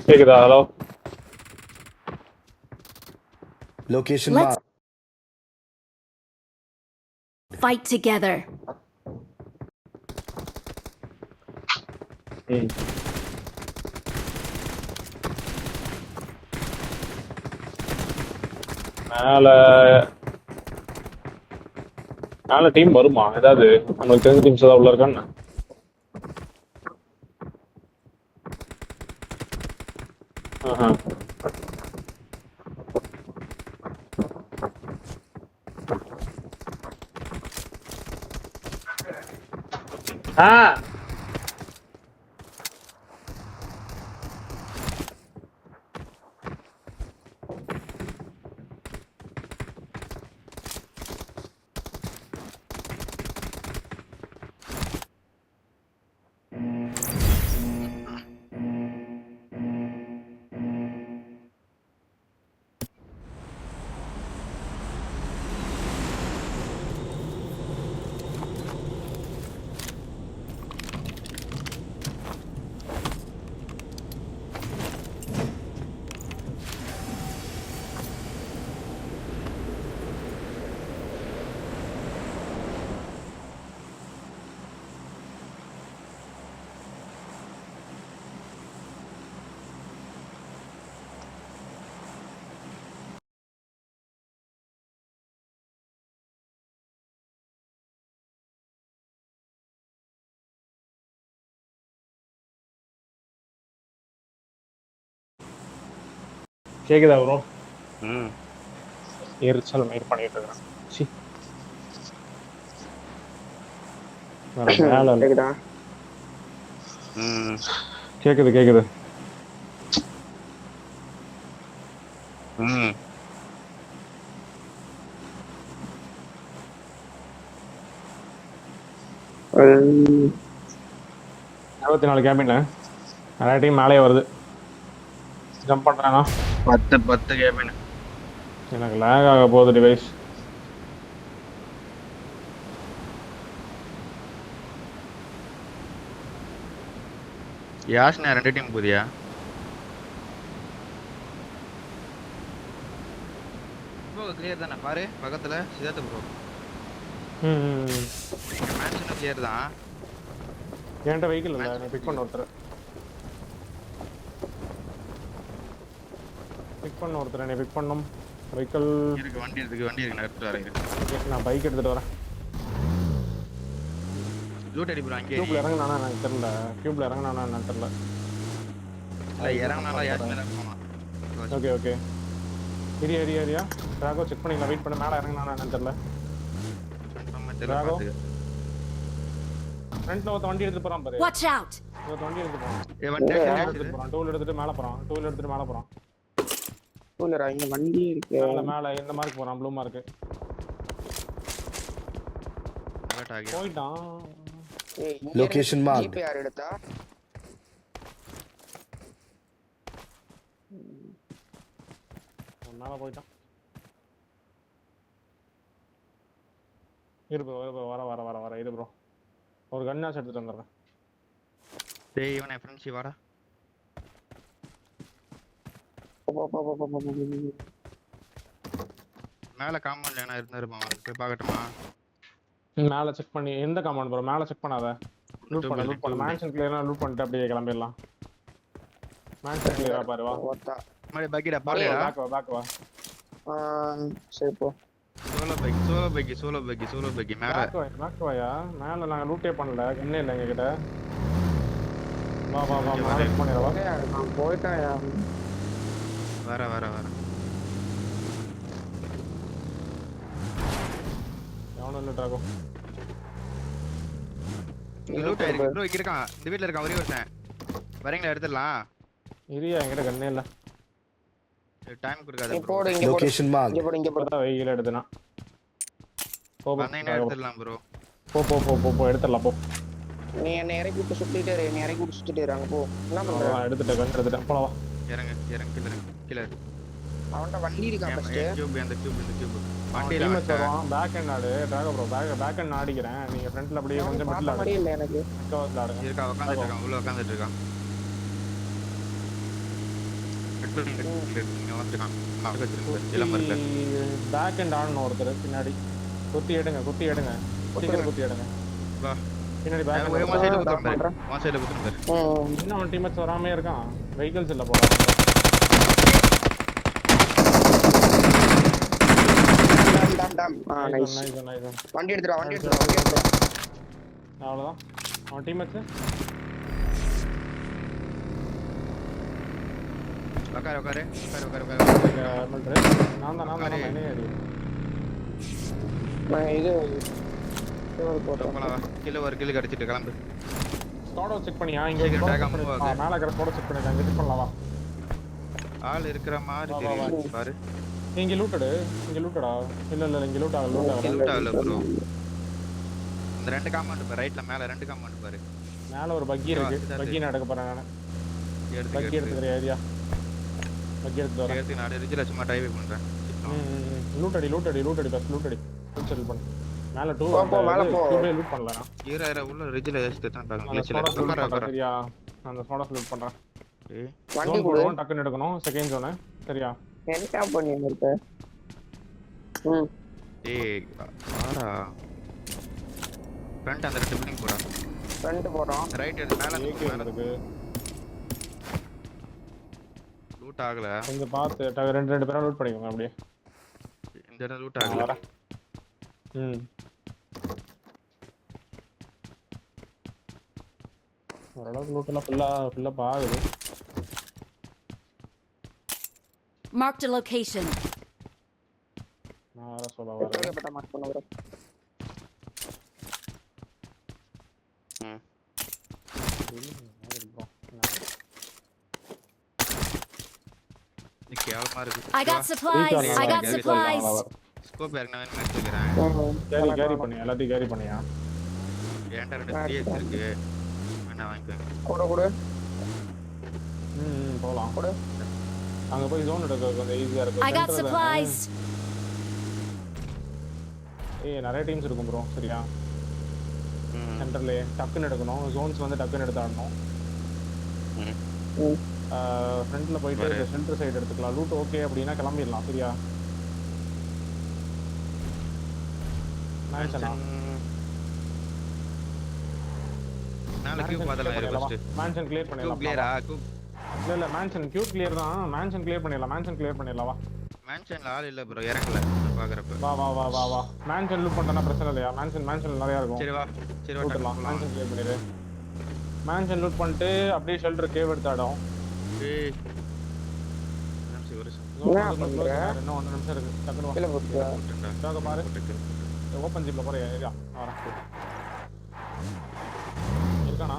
கேக்குதா? Hello. Location Let's mark. fight together. ம். மேல மேல டீம் வருமா ஏதாவது? நமக்கு தெரிஞ்ச டீம்ஸ் ஏதாவது உள்ள இருக்கான்னு. ஆஹா. ஆ கேக்குதா ப்ரோ? ம் எரிச்சல் மெயில் பண்ணிட்டு இருக்கேன். சி வேற வேலை இல்லை. கேக்குதா? ம் கேக்குது கேக்குது. ம் ம், 24 கேபின் நிறைய டீம் மேலே வருது. ஜம்ப் பண்றானா? 10 கேபின். எனக்கு லேக் ஆக போகுது டிவைஸ். யாஸ்னா 2 டீம் போதியா? ப்ரோ கிளியர் தானே பாரு பக்கத்துல சிதார்த்த ப்ரோ. மேட்ச்னா கிளியர் தான். என்கிட்ட வெஹிக்கிள் இல்லை, நீ பிக் பண்ண ஒருத்தர். நீ பிக் பண்ணும் வெஹிக்கிள். வண்டி இருக்கு நான் எடுத்துட்டு வரேன். நான் பைக் எடுத்துட்டு வரேன். லூட் அடி ப்ரோ அங்கே. கியூப்ல இறங்கினானா எனக்கு தெரியல. கியூப்ல இறங்கினானா எனக்கு தெரியல. இல்ல இறங்கனால யாஸ்னா போலாம். Okay okay. Area Drago check பண்ணிக்கலாம். வெயிட் பண்ண. மேலே இறங்கினானா எனக்கு தெரியல. கன்ஃபார்மா தெரியல டிராகோ பாத்துக்க. ஃப்ரண்ட்ல ஒரு வண்டி எடுத்து போறான் பாரு. Watch out! ஒரு வண்டி எடுத்து போறான். வண்டி எடுத்துட்டு போறான். டூல் எடுத்துட்டு மேலே போறான். டூலரா? இங்க வண்டி இருக்கு. மேலே இந்த மார்க் போறான். ப்ளூ மார்க் அலர்ட் ஆகி போயிட்டான். ஏய், இங்க Location இருந்து marked. ஜீப் யார் எடுத்தா? மேலே போயிட்டான். இரு ப்ரோ வர இரு ப்ரோ. ஒரு கன்னாஸ் எடுத்துட்டு வந்துடுறேன். டேய் இவனே ஃப்ரெண்ட்ஷி வாடா. மேல காம்பவுண்ட்ல என்ன இருந்தாருமா போய் பார்க்கட்டுமா? மேலே செக் பண்ணி எந்த காம்பவுண்ட் ப்ரோ? மேலே செக் பண்ணாத. லூட் பண்ண மேன்ஷன் கிளியரா லூட் பண்ணிட்டு அப்படியே கிளம்பிடலாம். மேன்ஷன் கிளியரா பாரு. வா ஓத்தா. மடி பக்கிடா பாருடா. பேக் வா. சரி போ. சோலோ பக்கி மேல. பேக் வாயா. மேலே நாங்கள் லூட்டே பண்ணல. கண்ணே இல்லை எங்ககிட்ட. வா மேலே பண்ணிடவா. நான் போயிட்டேன். வர எவனும் இல்லை டிராகோ. லூட் ஆயிருக்கு ப்ரோ. இங்க இருக்கான், இந்த வீட்ல இருக்கான் ஒரே ஒருத்தன். வரீங்களா எடுத்துடலாம்? இரியா என்கிட்ட கண்ணே இல்லை. டைம் கொடுக்காத நீ ப்ரோ. போடு. இங்க போடு. Location marked. இங்க போடு. இப்பதான் வெயில் எடுத்துனா. வந்தீங்கன்னா எடுத்துடலாம் ப்ரோ. போ எடுத்துடலாம். போ நீ என்னை இறக்கி விட்டு சுத்திட்டே இரு. என்னை இறக்கி விட்டு சுத்திட்டே இரு. அங்க போ. என்ன பண்ற? எடுத்துட்டேன். கன் எடுத்துட்டேன். போலாம் வா. இறங்கு கீழ. அவன்கிட்ட வண்டி இருக்கான் ஃபர்ஸ்ட். இந்த கியூப் வண்டியில வண்டியில வந்துறோம். பேக் ஹேண்ட் ஆடு டிராகோ ப்ரோ. பேக் ஹேண்ட் ஆடிக்கிறேன். நீங்க ஃப்ரண்ட்ல அப்படியே கொஞ்சம் மிடில் ஆடு. மாதிரி இல்ல எனக்கு. ஆடுங்க. இருக்கா உட்கார்ந்துட்டு இருக்கான். உள்ள உட்கார்ந்துட்டு இருக்கான். இங்க வந்துட்டான் கார் வச்சிருங்க இளம இருக்க பேக் அண்ட் ஆன் ஒருத்தர் பின்னாடி குத்தி எடுங்க சீக்கிரம் குத்தி எடுங்க வா பின்னாடி பேக் ஒரே அண்ட் சைடுல drop குத்துறேன் பண்றேன். சைடுல குத்துறேன் இன்னும் அவன் டீம்மேட்ஸ் வராமே இருக்கான் வெஹிக்கிள்ஸ் இல்ல போல டாம் நைஸ் நைஸ் வண்டி எடுத்துடா வண்டி எடுத்துடா அவ்வளவுதான் அவன் டீம்மேட்ஸ் உட்காரு நான் தான் என்ன அடி நான் இது போட்டோம் கிலோ ஒரு கிலோ கடிச்சிட்டு கிளம்பு ஸ்குவாட் செக் பண்ணியா இங்க சீக்கிரம் ஒரு tag squad move check ஆகு. பண்ணி- மேல இருக்கிற ஸ்குவாட் செக் பண்ணி அங்க செக் பண்ணலாம் வா ஆள் இருக்கிற மாதிரி வா, வா, தெரியும் பாரு இங்க லூட்டடா இல்ல இங்க லூட் ஆகல லூட் ஆகல ப்ரோ இந்த ரெண்டு காம்பவுண்ட் பாரு ரைட்ல மேல ரெண்டு காம்பவுண்ட் பாரு மேல ஒரு பக்கி இருக்கு இதான் பக்கி நடக்க போறேன் நான் பக்கி எடுத்து எடுத்துக்கிற ஏரியா பக்கி எடுத்து வரேன் எடுத்து நான் ரிஜில சும்மா டிரைவ் பண்றேன் லூட் அடி ஃபர்ஸ்ட் லூட் அடி ஃபுல் செட்டில் பண்ணு மேல 2 போ, மேல போ. லூட் பண்ணலாம் ஈராயிரம் உள்ள ரிஜில ஏசிட்டு தான் பாருங்க அந்த கிளச்சில ஸ்குவாட் லூட் உட்கார பண்றேன் உட்கார சரியா அந்த ஸ்குவாட் லூட் பண்றேன் வண்டி ஜோன் கொடு போடுவோம் டக்குன்னு எடுக்கணும் செகண்ட் ஜோன் சரியா என்ன பண்ணி இருக்க ஏய் ஆரா ஃப்ரண்ட் அந்த ரெண்டு பில்டிங் போடா ஃப்ரண்ட் போறோம் ரைட் எடுத்து மேல ஏகே இருக்கு லூட் ஆகல கொஞ்சம் பார்த்து ரெண்டு பேரும் லூட் பண்ணிக்கோங்க அப்படியே இந்த இடம் லூட் ஆகல வரேன் ஓரளவுக்கு லூட் எல்லாம் ஃபுல்லா ஆகுது Marked a location. நான் வர சொல்ல வரேன் எப்பட்ட மார்க் பண்ண bro இது கேவலமா இருக்கு I got supplies. I got supplies. Scope யாருன்னா வேணும் எடுத்துக்கிறேன் கேரி பண்ணி எல்லாத்தையும் கேரி பண்ணியா என்கிட்ட ரெண்டு பிஎஸ் இருக்கு வேணா வாங்கிக்கோங்க கூட போலாம் கூட அங்க போய் ஜோன் எடுக்க கொஞ்சம் ஈஸியா இருக்கும் I got Center தானே. supplies. நிறைய டீம்ஸ் இருக்கும் ப்ரோ சரியா சென்டர்ல டக்குன்னு எடுக்கணும் ஜோன்ஸ் வந்து டக்குன்னு எடுத்து ஆடணும் ஃப்ரண்ட்ல போயிட்டு சென்டர் சைடு எடுத்துக்கலாம் லூட் ஓகே அப்படின்னா கிளம்பிடலாம் சரியா மேன்ஷனா நாளை கியூப் பார்த்தலாம் இரு ஃபர்ஸ்ட் மேன்ஷன் கிளியர் கியூப் பண்ணிடலாம் கிளியரா கியூப் இல்ல மேன்ஷன் கியூப் கிளியர் தான் மேன்ஷன் கிளியர் பண்ணிடலாம் வா மேன்ஷன்ல ஆள் இல்ல ப்ரோ இறங்கல நான் பாக்குறப்ப வா மேன்ஷன் லூட் பண்ணா பிரச்சனை இல்லையா மேன்ஷன் நிறைய இருக்கும் சரி வா லூட்லாம் மேன்ஷன் கிளியர் பண்ணிடு மேன்ஷன் லூட் பண்ணிட்டு அப்படியே ஷெல்டர் கேவ் எடுத்து ஆடும் ஏய் இன்னும் 1 நிமிஷம் இருக்கு டக்குனு வா கீழ போட்டு இதாக பாரு ஓப்பன் ஜிப்ல போற ஏரியா வரேன் இருக்கானா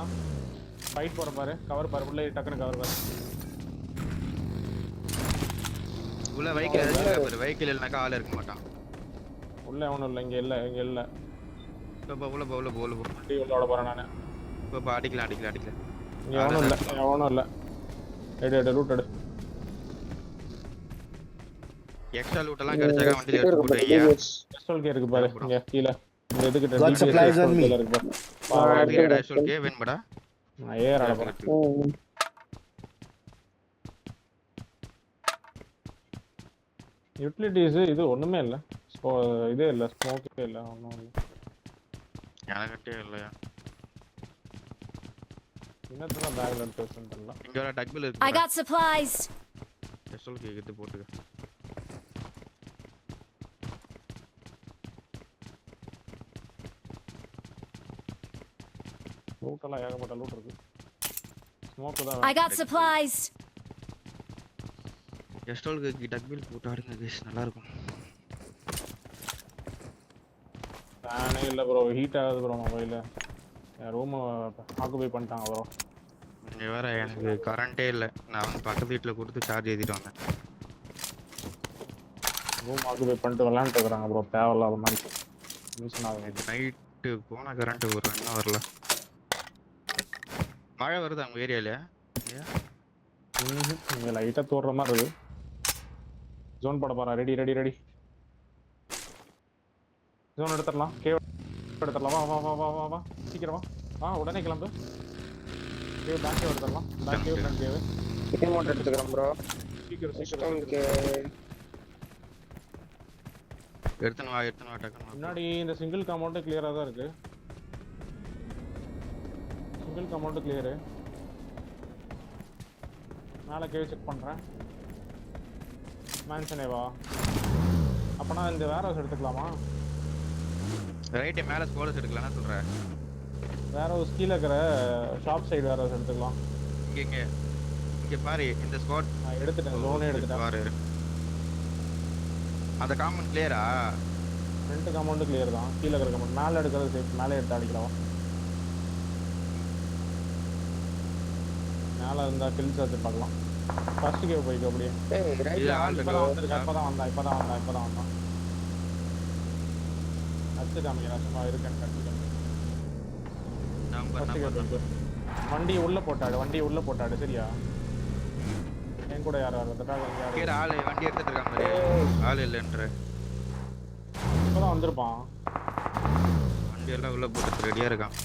ஃபைட் போற பாரு கவர் பாரு உள்ள டக்குனு கவர் பாரு உள்ள வெஹிக்கிள் எதுக்கு பாரு வெஹிக்கிள் இல்லனாக்க ஆள் இருக்க மாட்டான் உள்ள ஒண்ணும் இல்ல இங்க இல்ல உள்ள போ வண்டி உள்ள ஓட போறேன் நானு இப்போ அடிக்கலாம் இங்க ஒண்ணும் இல்ல எடு லூட் எடு எக்ஸ்ட்ரா லூட் எல்லாம் கிடைச்சாக்க வண்டில எடுத்து போடுவீங்க எஸ்டோல் கே இருக்கு பாரு இங்க கீழ இந்த இதுக்கு Got supplies on me. இருக்கு பாரு கிரேட் ஐசோல் கே வேணும்டா நான் ஏர் ஆட போறேன் யூட்டிலிட்டிஸ் இது ஒண்ணுமே இல்ல இதே இல்ல ஸ்மோக்கே இல்ல ஒண்ணும் இல்ல எனக்கிட்டே இல்லையா இன்னத்துக்கு பேக்ல எடுத்து வச்சிருந்தேன் இங்க ஒரு டக்பில் I இருக்கு got supplies. ஐசோல் கே எடுத்து போட்டுக்க லூட் எல்லாம் ஏகப்பட்ட லூட் இருக்கு ஸ்மோக் தான் I got supplies. எஸ்டோல்க்கு டக்பில் போட்டு ஆடுங்க கைஸ் நல்லா இருக்கும் ஃபேனே இல்ல ப்ரோ ஹீட் ஆகுது ப்ரோ மொபைல் என் ரூம் ஆக்குபை பண்ணிட்டாங்க ப்ரோ இங்க வேற எனக்கு கரண்டே இல்ல நான் வந்து பக்கத்து வீட்ல கொடுத்து சார்ஜ் ஏத்திட்டு வந்தேன் ரூம் ஆக்குபை பண்ணிட்டு விளையாண்டுட்டு இருக்காங்க ப்ரோ தேவையில்லாத மாதிரி மிஷன் ஆகுது நைட்டு போன கரண்ட் ஒரு இன்னும் வரல மழை வருது அவங்க ஏரியால இங்க லைட்டா தூர்ற மாதிரி இருக்கு ஜோன் போட போறேன் ரெடி ஜோன் எடுத்துடலாம் கேவ் எடுத்துடலாம் வா சீக்கிரம் வா உடனே கிளம்பு கேவ் பேக் கேவ் எடுத்துடலாம் back cave front cave remote எடுத்துக்கிறேன் ப்ரோ ஸ்டோனுக்கு எடுத்துன்னு வா டக்குன்னு முன்னாடி இந்த சிங்கிள் காம்பவுண்ட் கிளியரா தான் இருக்கு. Single compound clear. மேல கேவ் செக் பண்றேன். மேன்ஷனே வா. அப்பனா இந்த வேர் ஹவுஸ் எடுத்துக்கலாமா? ரைட் மேல ஸ்கோலஸ் எடுக்கலாம்னு சொல்றேன். வேர் ஹவுஸ் கீழ இருக்கிற ஷாப் சைடு வேர் ஹவுஸ் எடுத்துக்கலாம். இங்க பாரு இந்த ஸ்குவாட் நான் எடுத்துட்டேன். ஜோனே எடுத்துட்டேன். பாரு அந்த காம்பவுண்ட் கிளியரா? ஃப்ரண்ட் காம்பவுண்ட் கிளியர் தான். கீழ இருக்கிற காம்பவுண்ட் மேல எடுக்கிறது சேஃப். மேலே எடுத்து அடிக்கலாம். மேல இருந்தா கில் சார்ஜ் பார்க்கலாம். ஃபர்ஸ்ட் கேவ் போய்க்கு அப்படியே. ஏய் ரைட் ஆள் இப்பதான் வந்தான். அச்சு காமிக்கிறேன். சும்மா இருக்கேன்னு கட்டிக்கிறேன். நம்பர் வண்டி உள்ள போட்டாடு சரியா? என் கூட யாரும் கீழ ஆளு வண்டி எடுத்துட்டு இருக்கான் பாரு. ஆள் இல்லன்ற. இப்பதான் வந்திருப்பான். வண்டி எல்லாம் உள்ள போட்டு ரெடியா இருக்கான்.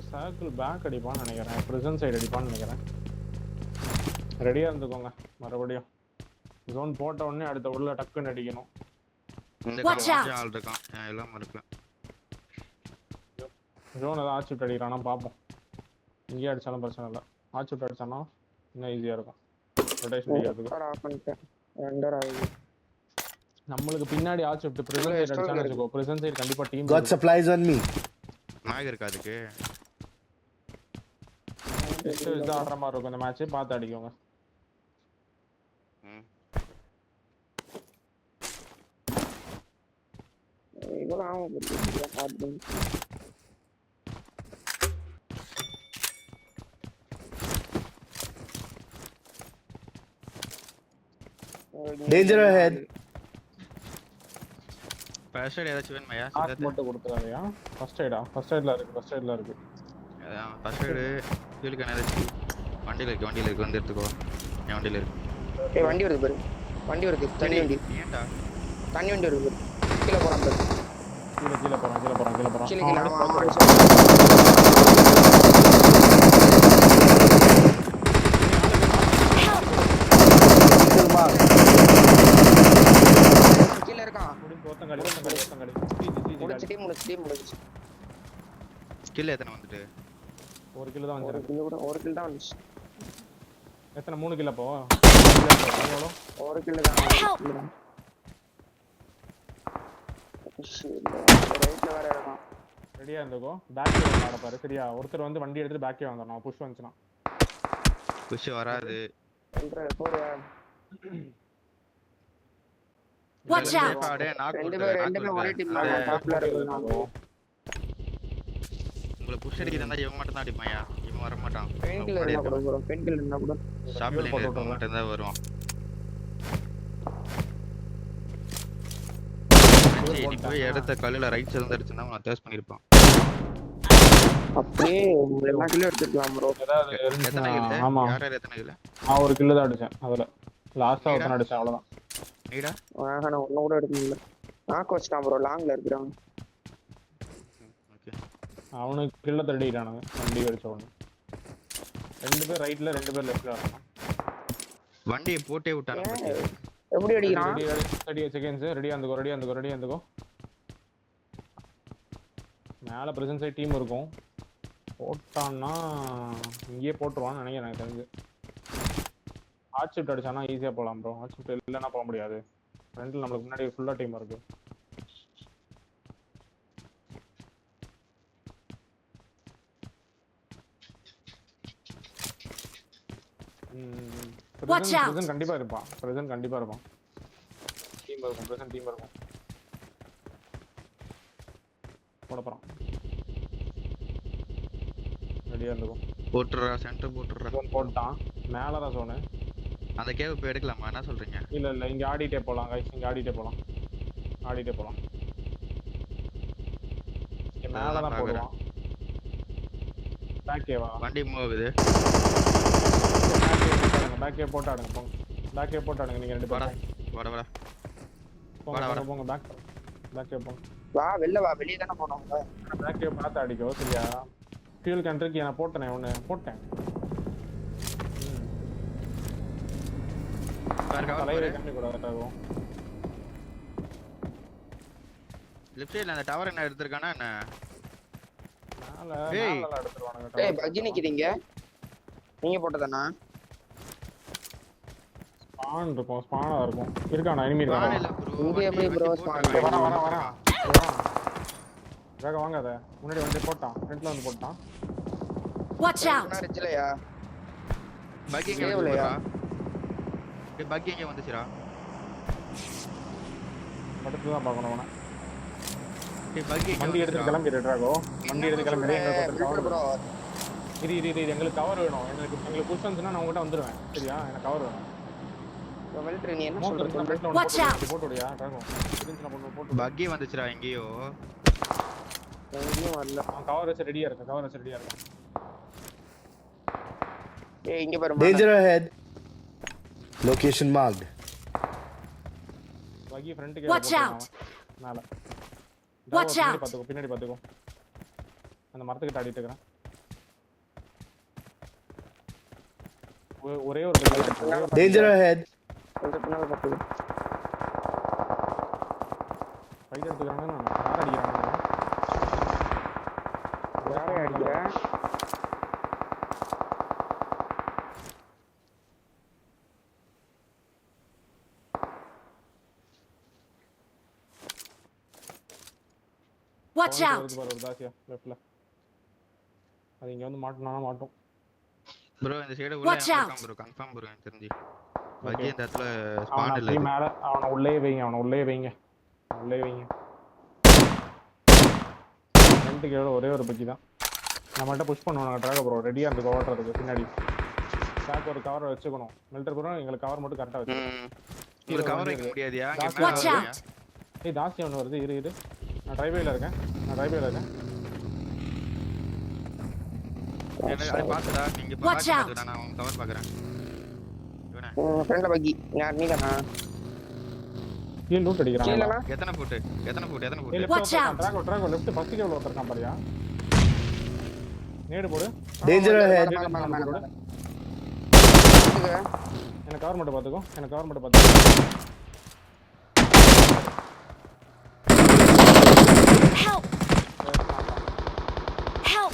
சர்க்கிள் பேக் அடிப்பான்னு நினைக்கிறேன். பிரிசன் சைடு அடிப்பான்னு நினைக்கிறேன். ரெடியா இருந்துக்கோங்க. மறுபடியும் ஜோன் போட்ட உடனே அடுத்த உள்ள டக்குன்னு அடிக்கணும். இந்த Watch out. ஆள் இருக்கான். எல்லாம் மறக்கலாம். ஜோன் ஏதாவது ஆச்சு விட்டு அடிக்கிறானா பார்ப்போம். இங்கேயே அடிச்சாலும் பிரச்சனை இல்லை. ஆச்சு விட்டு அடிச்சானா இன்னும் ஈஸியாக இருக்கும். ரொட்டேஷன் அடிக்கிறதுக்கு. ஆஃப் பண்ணிட்டேன். ரெண்டர் ஆகுது. நம்மளுக்கு பின்னாடி ஆச்சு விட்டு பிரிசன் சைடு அடிச்சானு வச்சுக்கோ. பிரிசன் சைடு கண்டிப்பா team Got supplies on me. நாய் இருக்கா அதுக்கு? இதான் ஆடுற மாதிரி இருக்கும் இந்த மேட்ச். பார்த்து அடிக்கோங்க. இவ்வளோ ஆகும் போட்டு Danger ahead. ஃபர்ஸ்ட் எய்ட் ஏதாச்சும் வேணுமாயா? ஆட் மட்டும் கொடுத்துறாதயா. ஃபர்ஸ்ட் எய்ட்ல இருக்கு. ஃபர்ஸ்ட் எய்ட் ஃபியூல் கேன் ஏதாச்சும் வண்டியில இருக்கு வந்து எடுத்துக்கோ. என் வண்டியில இருக்கு. ஏய் வண்டி வருது பாரு. வண்டி வருது. தண்ணி வண்டி. ஏன்டா? தண்ணி வண்டி வருது பாரு. கீழ போறான் பாரு. கீழ போறான். கீழ கீழ இருக்கான். முடிச்சு. கில் எத்தனை வந்துட்டு? ஒரு கிலோ தான் வந்து. ஒரு கிலோ தான் வந்துச்சு. எத்தனை 3 கிலோ போ? எவ்வளோ? ஒரு கிலோ தான். ரைட்ல வேற இருக்கான். ரெடியா இருந்துக்கோ. பேக் கேவ் ஆட பாரு சரியா? ஒருத்தர் வந்து வண்டி எடுத்துட்டு பேக் கேவ் வந்துறணும். புஷ் வந்துச்சுனா. புஷ் வராது. Watch out. ரெண்டு பேரும் ஒரே டீம் தான் டாப்ல இருக்காங்க. உங்களை புஷ் அடிக்கிறதா இவன் மட்டும் தான் அடிப்பாயா? இவன் வர மாட்டான். பெயின்கில்லர் இருந்தா கூட ஷாப்ல மட்டும் தான் வருவான். நீ போய் எடுத்த கல்லுல ரைட் சைடுல அடிச்சனா அவன் அட்டாச் பண்ணிருப்பான். அப்படியே எல்லா கிலோ எடுத்துக்கலாம் ப்ரோ. எத்தனை கிலோ? ஆமா. யார் எத்தனை கிலோ? நான் ஒரு கிலோ தான் அடிச்சேன். அதுல லாஸ்டா ஒருத்தன் அடிச்சேன் அவ்வளவுதான். நீடா? நான் ஒண்ணு கூட எடுக்க முடியல. நாக் வச்சான் ப்ரோ. லாங்ல இருக்குறான். ஓகே. அவனுக்கு கில்ல தள்ளிட்டானுங்க. வண்டி அடிச்ச உடனே. ரெண்டு பேர் ரைட்ல, ரெண்டு பேர் லெஃப்ட்ல வராங்க. வண்டியை போட்டே விட்டானுங்க. எப்படி அடிக்கிறான்? 30 செகண்ட்ஸ். ரெடியா இருந்துக்கோ. மேல பிரசன்ட் சைடு டீம் இருக்கும். போட்டான்னா இங்கேயே போட்டுருவான்னு நினைக்கிறேன் எனக்கு தெரிஞ்சு. ஹாட் ஷிஃப்ட் அடிச்சானா ஈஸியா போலாம் ப்ரோ. ஹாட் ஷிஃப்ட் இல்லைன்னா போக முடியாது. ஃப்ரண்ட்ல நம்மளுக்கு முன்னாடி ஃபுல்லா டீம் இருக்கு. பிரசன்ட் கண்டிப்பா இருப்பான். டீம் இருக்கும். போட போறான். ரெடியா இருக்கும். போட்டுறா சென்டர் போட்டுறா. போட்டான். மேல தான் சோனு. அந்த கேவ் போய் எடுக்கலாமா? என்ன சொல்றீங்க? இல்ல இங்க ஆடிட்டே போலாம் गाइस. இங்க ஆடிட்டே போலாம். இங்க மேல தான் போடுவான். பேக் கேவா? வண்டி மூவ் ஆகுது. பேக் கேவ் போட்டாடுங்க போங்க. பேக் கேவ் போட்டாடுங்க நீங்க ரெண்டு பேரும். வாடா. போங்க பேக் கேவ் போங்க. வா வெளிய தான போறோம். பேக் கேவ் பார்த்து அடிக்கோ சரியா? ஃபியூல் கேன் இருக்கு நான் போட்டேனே ஒன்று போட்டேன். தலைவரை கம்மி கூட ஆகும். லெஃப்ட் சைடுல அந்த டவர் என்ன எடுத்துர்க்கானா என்ன? மேல ஏய். மேல எடுத்துருவானுங்க. டேய் பக்கி நிக்கிறீங்க. நீங்க போட்டதானா? ஸ்பான் இருக்கும், ஸ்பானா இருக்கும். இருக்கானா எனிமி இருக்கானா? வானல ப்ரோ. இங்க எப்படி bro spawn? வர. வேக வாங்க அத. முன்னாடி வந்து போட்டான். ஃப்ரண்ட்ல வந்து போட்டான். Watch out! நான் ரிச்சலையா? பக்கி எங்க கேவலையா? வந்துச்சுடா? டேய் பக்கி எங்க வந்துச்சுடா? படுத்து தான் பார்க்கணும் அவனை. டேய் பக்கி எங்க வண்டி எடுத்து கிளம்பி ரெட்ராகோ. வண்டி எடுத்து கிளம்பி எங்களுக்கு கவர் ப்ரோ. இரு எங்களுக்கு கவர் வேணும். எங்களுக்கு புஷ் வந்துச்சுன்னா நான் உங்ககிட்ட வந்துடுவேன். சரியா? எனக்கு கவர் வேணும். வெல்ட்ரி நீ என்ன மோக்கர் சொல்ற? ஃப்ரண்ட்ல Watch out. போட்டு விடியா ட்ராகோ. இருந்துச்சுனா போட்டு. பக்கி வந்துச்சுடா எங்கேயோ. எங்கேயும் வரல. அவன் கவர் வச்சு ரெடியா இருக்கு. ஏய் இங்க பாரு. Danger ahead. Location marked. வகி ஃப்ரண்ட் Watch out. மேல. Watch out. பின்னாடி பாத்துக்கோ. அந்த மரத்துக்கு ஆடிட்டு இருக்கறேன். ஒரே ஒரு Danger ahead. கொஞ்சம் பின்னால பாத்து. ஃபைட் எடுத்துக்கறாங்க நான். யார அடிக்கறாங்க? யாரை அடிக்கிற? Watch out! ஒரு தாசியா லெஃப்ட்ல. அது இங்க வந்து மாட்டோம். ப்ரோ இந்த சைடு Watch உள்ள out. இருக்கான் ப்ரோ கன்ஃபார்ம் ப்ரோ எனக்கு தெரிஞ்சு. பக்கி இந்த இடத்துல அவன ஸ்பான் இல்ல. அப்படியே மேல அவன உள்ளே வைங்க. ஃப்ரண்ட்க்கு ஒரே ஒரு பக்கி தான். நம்மள்ட்ட புஷ் பண்ணுவாங்க ட்ராகோ ப்ரோ. ரெடியா இருந்து ஓட்டறதுக்கு பின்னாடி. பேக் ஒரு கவர் வச்சுக்கணும். மிலிட்டரி ப்ரோ எங்களுக்கு கவர் மட்டும் கரெக்ட்டா வச்சு. உங்களுக்கு கவர் வைக்க முடியாதியா? இங்க Watch மேல out! ஏய் தாசி ஒன்னு வருது. இரு. நான் டிரைவேல இருக்கேன். என்ன அதை பாத்துடா நீங்க Watch out. பாத்துடா நான் கவர் பாக்குறேன். இவனே ஃப்ரெண்ட்ல பக்கி. யார் நீதானா? கீழ லூட் அடிக்கறாங்க. கீழனா? எத்தனை foot Watch out. Draco left first கேவ்ல ஒருத்தர் பாரியா. நேடு போடு. Danger ahead. எனக்கு கவர் மட்டும் பாத்துக்கோ. Help! Help!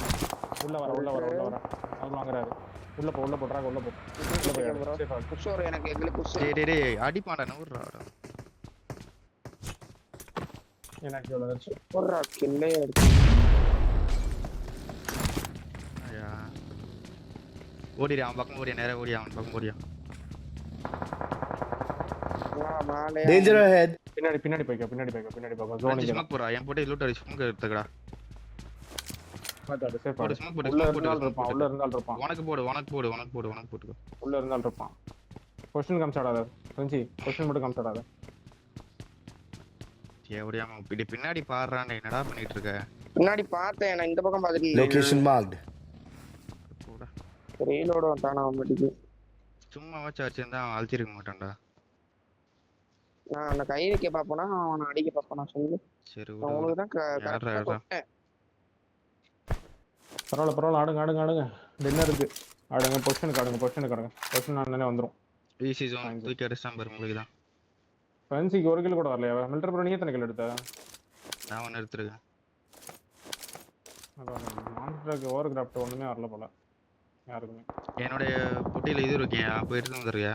உள்ள வர. அவர் வாங்குறாரு. உள்ள போ ட்ராகோ உள்ள போ. சேஃபா. புஷ் வர எனக்கு எங்களுக்கு புஷ். டேய் அடிப்பாடா நூறுடா. எனக்கு எவ்வளவு ஆச்சு? போறா கில்லே எடுத்து. ஐயா ஓடிடா அவன் பக்கம் ஓடியா நேரா ஓடியா அவன் பக்கம் ஓடியா. மாலே. Danger ahead. பின்னாடி போய்க்கோ. ஜோன் ஸ்மோக் போறா என் போட்டு லூட் அடி ஸ்மோக் எடுத்துக்கடா. பாத்து சேஃபா. போடு ஸ்மோக் போடு. உள்ள இருந்தால் இருப்பான். உனக்கு போட்டுக்கோ. உள்ள இருந்தால் இருப்பான். क्वेश्चन காம்சாடாத. ஃப்ரெண்ட்ஸி क्वेश्चन மட்டும் காம்சாடாத. ஏவடியாம பின்னாடி பாறறானே என்னடா பண்ணிட்டு இருக்க? பின்னாடி பார்த்தேன் நான் இந்த பக்கம் பாத்துட்டு. Location marked. போடா. ரீலோட் வந்தானா அவனுக்கு. சும்மா வச்சிருந்தா அவன் அழிச்சிருக்க மாட்டான்டா. நான் அந்த கை வைக்க பாப்பனா அவனை அடிக்க பாப்பனா சொல்லு. சரி அவனுக்கு தான் யாரா பரவாயில்ல ஆடுங்க. டின்னர் இருக்கு. ஆடுங்க பொசிஷனுக்கு ஆடுங்க. பொசிஷன் நானே வந்துரும். ஈஸி ஜோன் தூக்கி அடிச்சான் பாரு உங்களுக்கு தான். ஃப்ரெண்ட்ஸிக்கு ஒரு கில் கூட வரலையா? மிலிட்டரி ப்ரோ நீ எத்தனை கில் எடுத்த? நான் ஒன்னு எடுத்துறேன். அதான் மான்ஸ்டருக்கு ஓவர் கிராஃப்ட் ஒண்ணுமே வரல போல யாருக்குமே. என்னோட பொட்டில இது இருக்கேன். அப்ப எடுத்து வந்துறியா?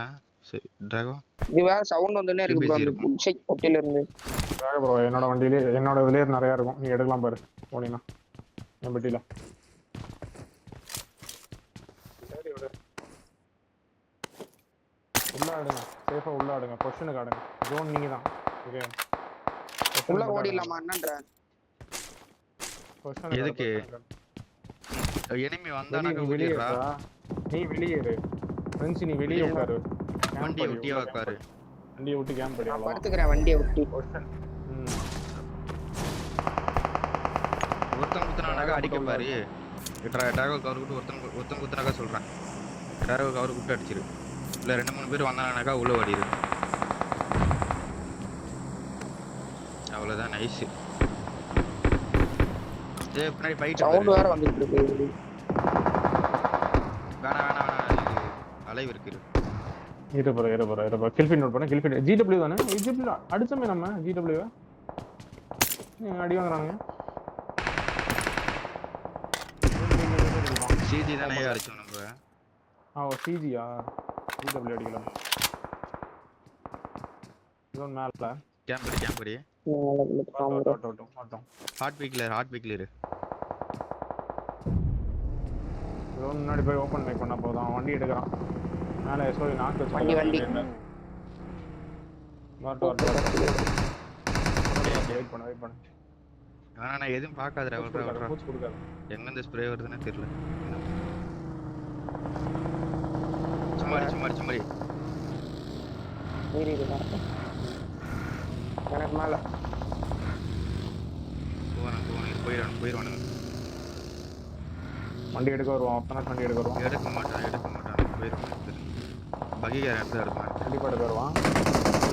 சரி டிராகோ. இது வேற சவுண்ட் வந்துனே இருக்கு ப்ரோ. அந்த புல்ஷெட் பொட்டில இருந்து. டிராகோ ப்ரோ என்னோட இதுலயே நிறைய இருக்கும். நீ எடுக்கலாம் பாரு போனீனா. என் பெட்டில. உள்ள ஆடுங்க. சேஃபா உள்ள ஆடுங்க. பொசிஷனுக்கு ஆடுங்க. ஜோன் நீங்க தான். ஓகே. உள்ள ஓடிடலாமா என்னன்ற? பொசிஷனுக்கு எதுக்கு? எனிமி வந்தானாக்க ஓடிடுறா. நீ வெளியே இரு. ஃப்ரெண்ட்ஸ் நீ வெளியே உட்காரு. வண்டியை ஒட்டியா உட்காரு. வண்டியை ஒட்டி கேம்ப் படி. நான் படுத்துக்கிறேன் வண்டியை ஒட்டி. ஒருத்தன் குத்துனானாக்க அடிக்க பாரு. டிராகோ கவர் விட்டு ஒருத்தன் குத்துனாக்கா சொல்றேன். டிராகோ கவர் விட்டு அடிச்சிரு. இல்ல 2-3 பேர் வந்தானாக்கா உள்ள ஓடிரு. அவ்வளவுதான் நைஸ். பின்னாடி ஃபைட் சவுண்ட் வேற வந்துட்டு இருக்கு. வேணாம் அலைவ் இருக்கு இருப்பா கில்ஃபின் நோட் பண்ண கில்ஃபின் ஜிடபிள்யூ தானே ஜிடபிள்யூ அடிச்சோமே நம்ம ஜிடபிள்யூ அடி வாங்குறாங்க சிஜி தானே அடிச்சோம் நம்ம ஓ சிஜியா ஜிடபிள்யூ அடிக்கலாம் ஜோன் மேல கேம்படி மாட்டோம் ஹார்ட் பீக்ல இரு ஜோன் முன்னாடி போய் ஓபன் மேக் பண்ணா போதும் வண்டி எடுக்கறான் மேல எஸ்ஓ நாக்கு வண்டி வரட்டும் வெயிட் பண்ணு நான் எதுவும் பார்க்காதடா விட்றா பூச்சி கொடுக்காத எங்க இந்த ஸ்ப்ரே வருதுன்னு தெரியல சும்மாரி மீறி எனக்கு மேல போயிடுவானுங்க வண்டி எடுக்க வருவான் ஒருத்தனாச்சும் வண்டி எடுக்க வருவான் எடுக்க மாட்டான் போயிடுவான் பகிகார இடத்துல இருப்பான் கண்டிப்பா எடுக்க வருவான்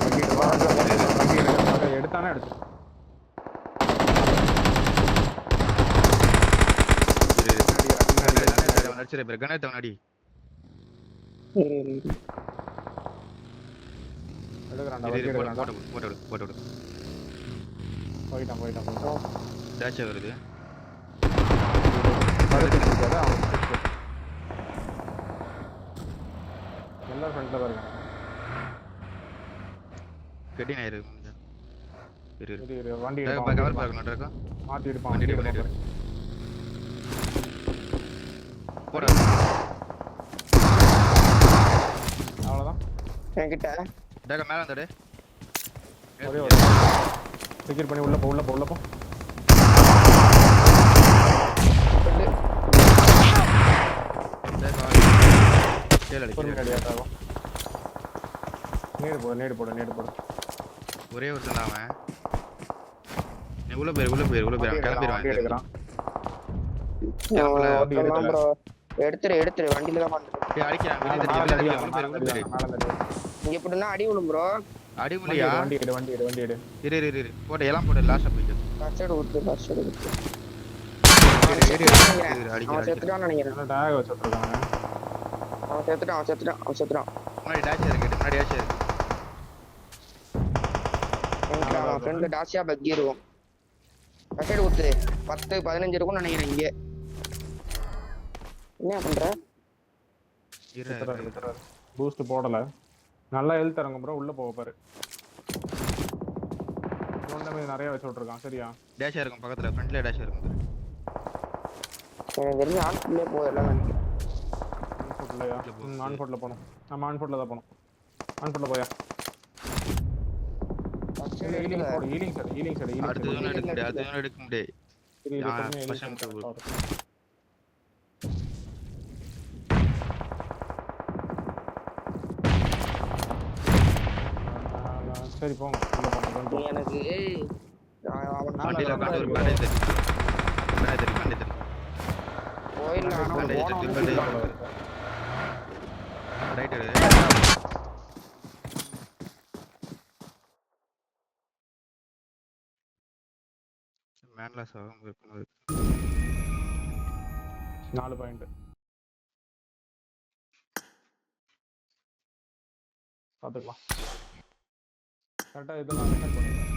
வண்டி எடுக்க எடுத்தானே எடுத்து நடிச்சிரு கணேத்த முன்னாடி எடுக்கறான்டா வண்டி எடுக்கறான்டா போட்டு விடு போயிட்டான் டேஷ் வருது படுத்துட்டு இருக்காரு அவன் எல்லா ஃப்ரண்ட்ல தான் இருக்கான் கெட்டி நாயிரு இரு வண்டி கவர் எடுப்பான் பார்க்கணும் இருக்கா மாத்தி எடுப்பான் வண்டி வண்டி பண்ணிடு எடுப்பான் போட அவ்வளவுதான் என்கிட்ட டேக மேல வந்தடே ஒரே ஒரு செக்யூர் பண்ணி உள்ள போ கேள் பொறுமையா அடிக்கிறேன் அடியாட்ட ஆகும் நேடு போடு ஒரே ஒருத்தன் தான் அவன் நீ உள்ள போயிரு அவன் கிளம்பிடுவான் வண்டி எடுக்கிறான் ப்ரோ எடுத்துரு வண்டியில தான் மாட்டேன் அடிக்கிறான் உள்ள போயிரு இங்க எப்படின்னா அடி விழும் ப்ரோ அடி முடியா வண்டி எடு இரு போட்டு எல்லாம் போட்டு லாஸ்டா போயிட்டு ஃபர்ஸ்ட் எய்ட் கொடுத்து அடிக்கிறேன் அவன் செத்துட்டான்னு நினைக்கிறேன் நல்லா டேக் வச்சிருக்காங்க அவன் செத்துட்டான் முன்னாடி டேஷ் இருக்கு முன்னாடி டேஷ் இருக்கு அவன் ஃப்ரெண்ட் டாஷியா பக்கி இருக்கும் ஃபர்ஸ்ட் எய்ட் கொடுத்து 10-15 இருக்கும்னு நினைக்கிறேன் இங்கே என்ன பண்ற பூஸ்ட் போடல நல்லா ஹெல்த் இறங்கும் ப்ரோ உள்ள போக பாரு நிறைய வச்சு விட்டுருக்கான் சரியா டேஷ் இருக்கும் பக்கத்துல ஃப்ரண்ட்ல டேஷ் இருக்கும் எனக்கு தெரிஞ்சு ஆன்ஸ்குள்ளே போயிடலாம் நினைக்கிறேன் ஆன்ஃபோர்ட்ல போனோம் நம்ம ஆன்ஃபோர்ட்ல தான் போனோம் ஆன்ஃபோர்ட்ல போயா ஹீலிங் சைடு அடுத்த ஜோன் எடுக்க முடியாது சரி போங்க நீ எனக்கு அவன் வண்டியில உட்காந்து ஒரு பேண்டேஜ் தெரியும் போயிடலாம் ரைட் மேன்லாஸ் ஆகும் 4 பாயிண்ட் பாத்துக்கலாம் கரெக்டா இதெல்லாம் ரெக்கார்ட் பண்ணிடுறேன்